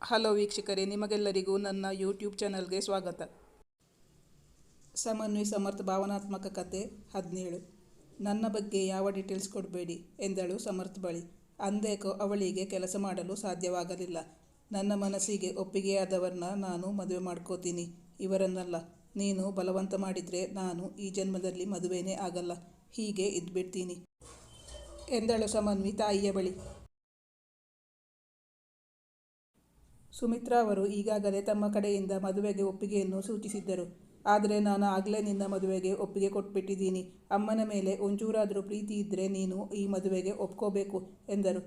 Hello ವೀಕ್ಷಕರೇ, ನಿಮಗೆಲ್ಲರಿಗೂ ನನ್ನ ಯೂಟ್ಯೂಬ್ ಚಾನಲ್ಗೆ ಸ್ವಾಗತ. ಸಮನ್ವಿ ಸಮರ್ಥ್ ಭಾವನಾತ್ಮಕ ಕತೆ 17. ನನ್ನ ಬಗ್ಗೆ ಯಾವ ಡೀಟೇಲ್ಸ್ ಕೊಡಬೇಡಿ ಎಂದಳು ಸಮರ್ಥ್ ಬಳಿ. ಅಂದೇಕೋ ಅವಳಿಗೆ ಕೆಲಸ ಮಾಡಲು ಸಾಧ್ಯವಾಗಲಿಲ್ಲ. ನನ್ನ ಮನಸ್ಸಿಗೆ ಒಪ್ಪಿಗೆಯಾದವರನ್ನ ನಾನು ಮದುವೆ ಮಾಡ್ಕೋತೀನಿ, ಇವರನ್ನಲ್ಲ. ನೀನು ಬಲವಂತ ಮಾಡಿದರೆ ನಾನು ಈ ಜನ್ಮದಲ್ಲಿ ಮದುವೆನೇ ಆಗಲ್ಲ, ಹೀಗೆ ಇದ್ಬಿಡ್ತೀನಿ ಎಂದಳು ಸಮನ್ವಿ ತಾಯಿಯ ಬಳಿ. ಸುಮಿತ್ರಾ ಅವರು ಈಗಾಗಲೇ ತಮ್ಮ ಕಡೆಯಿಂದ ಮದುವೆಗೆ ಒಪ್ಪಿಗೆಯನ್ನು ಸೂಚಿಸಿದ್ದರು. ಆದರೆ ನಾನು ಆಗಲೇ ನಿನ್ನ ಮದುವೆಗೆ ಒಪ್ಪಿಗೆ ಕೊಟ್ಬಿಟ್ಟಿದ್ದೀನಿ. ಅಮ್ಮನ ಮೇಲೆ ಒಂಚೂರಾದರೂ ಪ್ರೀತಿ ಇದ್ದರೆ ನೀನು ಈ ಮದುವೆಗೆ ಒಪ್ಕೋಬೇಕು ಎಂದರು.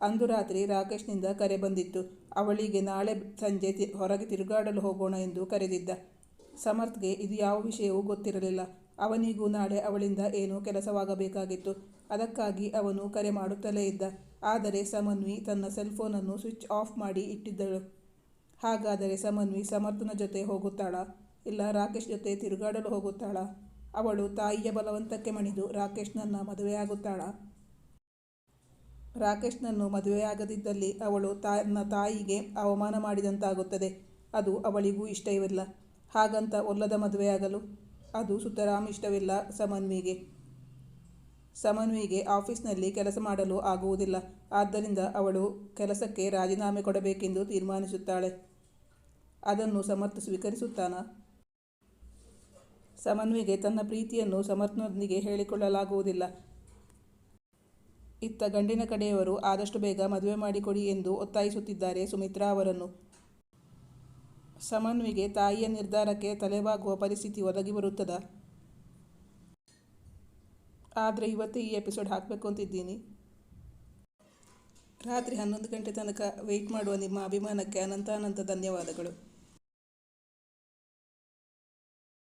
ಅಂದು ರಾತ್ರಿ ರಾಕೇಶ್ನಿಂದ ಕರೆ ಬಂದಿತ್ತು. ಅವಳಿಗೆ ನಾಳೆ ಸಂಜೆ ಹೊರಗೆ ತಿರುಗಾಡಲು ಹೋಗೋಣ ಎಂದು ಕರೆದಿದ್ದ. ಸಮರ್ಥ್ಗೆ ಇದು ಯಾವ ವಿಷಯವೂ ಗೊತ್ತಿರಲಿಲ್ಲ. ಅವನಿಗೂ ನಾಳೆ ಅವಳಿಂದ ಏನೋ ಕೆಲಸವಾಗಬೇಕಾಗಿತ್ತು. ಅದಕ್ಕಾಗಿ ಅವನು ಕರೆ ಮಾಡುತ್ತಲೇ ಇದ್ದ. ಆದರೆ ಸಮನ್ವಿ ತನ್ನ ಸೆಲ್ಫೋನನ್ನು ಸ್ವಿಚ್ ಆಫ್ ಮಾಡಿ ಇಟ್ಟಿದ್ದಳು. ಹಾಗಾದರೆ ಸಮನ್ವಿ ಸಮರ್ಥನ ಜೊತೆ ಹೋಗುತ್ತಾಳಾ, ಇಲ್ಲ ರಾಕೇಶ್ ಜೊತೆ ತಿರುಗಾಡಲು ಹೋಗುತ್ತಾಳಾ? ಅವಳು ತಾಯಿಯ ಬಲವಂತಕ್ಕೆ ಮಣಿದು ರಾಕೇಶ್ನನ್ನು ಮದುವೆಯಾಗುತ್ತಾಳಾ? ರಾಕೇಶ್ನನ್ನು ಮದುವೆಯಾಗದಿದ್ದಲ್ಲಿ ಅವಳು ತನ್ನ ತಾಯಿಗೆ ಅವಮಾನ ಮಾಡಿದಂತಾಗುತ್ತದೆ. ಅದು ಅವಳಿಗೂ ಇಷ್ಟವಿಲ್ಲ. ಹಾಗಂತ ಒಲ್ಲದ ಮದುವೆಯಾಗಲು ಅದು ಸುತರಾಮ್ ಇಷ್ಟವಿಲ್ಲ ಸಮನ್ವಿಗೆ ಆಫೀಸ್ನಲ್ಲಿ ಕೆಲಸ ಮಾಡಲು ಆಗುವುದಿಲ್ಲ. ಆದ್ದರಿಂದ ಅವಳು ಕೆಲಸಕ್ಕೆ ರಾಜೀನಾಮೆ ಕೊಡಬೇಕೆಂದು ತೀರ್ಮಾನಿಸುತ್ತಾಳೆ. ಅದನ್ನು ಸಮರ್ಥ್ ಸ್ವೀಕರಿಸುತ್ತಾನಾ? ಸಮನ್ವಿಗೆ ತನ್ನ ಪ್ರೀತಿಯನ್ನು ಸಮರ್ಥ್ನೊಂದಿಗೆ ಹೇಳಿಕೊಳ್ಳಲಾಗುವುದಿಲ್ಲ. ಇತ್ತ ಗಂಡಿನ ಕಡೆಯವರು ಆದಷ್ಟು ಬೇಗ ಮದುವೆ ಮಾಡಿಕೊಡಿ ಎಂದು ಒತ್ತಾಯಿಸುತ್ತಿದ್ದಾರೆ ಸುಮಿತ್ರಾ ಅವರನ್ನು. ಸಮನ್ವಿಗೆ ತಾಯಿಯ ನಿರ್ಧಾರಕ್ಕೆ ತಲೆಬಾಗುವ ಪರಿಸ್ಥಿತಿ ಒದಗಿ ಬರುತ್ತದಾ? ಆದರೆ ಇವತ್ತೇ ಈ ಎಪಿಸೋಡ್ ಹಾಕಬೇಕು ಅಂತಿದ್ದೀನಿ. ರಾತ್ರಿ 11 ಗಂಟೆ ತನಕ ವೆಯ್ಟ್ ಮಾಡುವ ನಿಮ್ಮ ಅಭಿಮಾನಕ್ಕೆ ಅನಂತ ಧನ್ಯವಾದಗಳು.